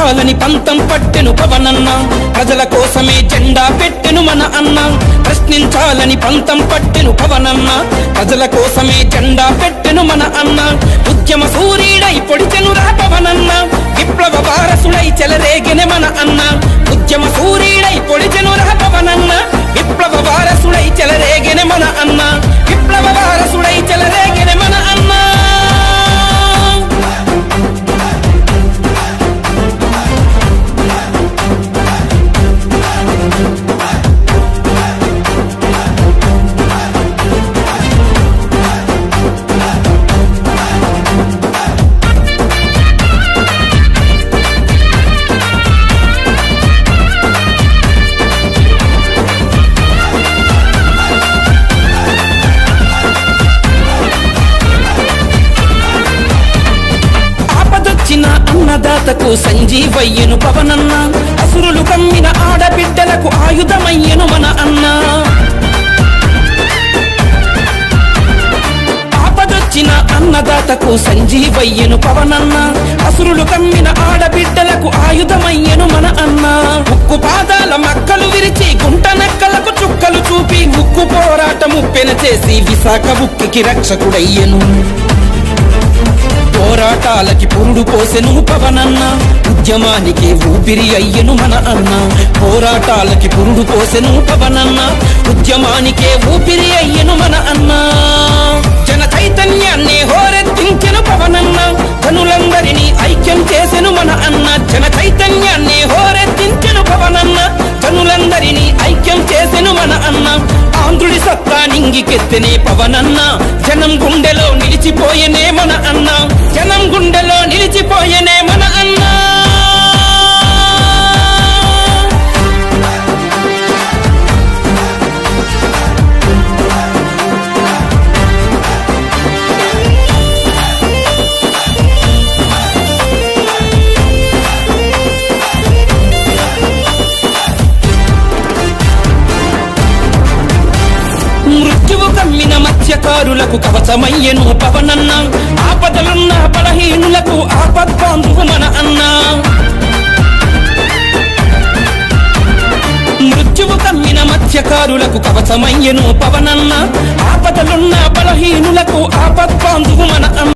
ప్రశ్నించాలని పంతం పట్టెను పవనన్న ప్రజల కోసమే జెండా పెట్టెను మన అన్న ప్రశ్నించాలని పంతం పట్టెను పవనన్న ప్రజల కోసమే జెండా పెట్టెను మన అన్న ఉద్యమ సూర్యుడై పొడిచెను రా పవనన్న విప్లవ వారసుడై చెలరేగెనె మన అన్న ఉద్యమ సూర్యుడై పొడిచెను రా పవనన్న విప్లవ వారసుడై చెలరేగెనె మన అన్న విప్లవ వారసుడై చెలరేగెనె మన అన్న అన్నదాతకు సంజీవయ్యను పవనన్న అసురులు కమ్మిన ఆడబిడ్డలకు ఆయుధమయ్యను మన అన్న ఆపదొచ్చిన అన్నదాతకు సంజీవయ్యను పవనన్న అసురులు కమ్మిన ఆడబిడ్డలకు ఆయుధమయ్యను మన అన్న ఉక్కు పాదాల మక్కలు విరిచి గుంట నక్కలకు చుక్కలు చూపి ఉక్కు పోరాటము పెనచేసి విశాఖ ఉక్కికి రక్షకుడయ్యను పోరాటాలకి పురుడు పోసెను పవనన్న ఉద్యమానికి ఊపిరి అయ్యను మన అన్న పోరాటాలకి పురుడు పోసెను పవనన్న ఉద్యమానికే ఊపిరి అయ్యను మన అన్న జన చైతన్యాన్ని హోరెత్తించెను పవనన్న జనులందరినీ ఐక్యం చేసెను మన అన్న జన చైతన్యాన్ని హోరెత్తించెను పవనన్న జనులందరినీ ఐక్యం చేసెను మన అన్న ఆంధ్రుడి సత్తా నింగికెత్తెనే పవనన్న జనం గుండెలో నిలిచిపోయెనే మన అన్న జనం గుండెలో నిలిచిపోయెనే మన అన్న మృత్యువు కమ్మిన మత్స్యకారులకు కవచమయ్యను పవనన్న ఆపదలున్న బలహీనులకు ఆపద్బాంధువు మన అన్న మృత్యువు కమ్మిన మత్స్యకారులకు కవచమయ్యను పవనన్న ఆపదలున్న బలహీనులకు ఆపద్బాంధువు మన అన్న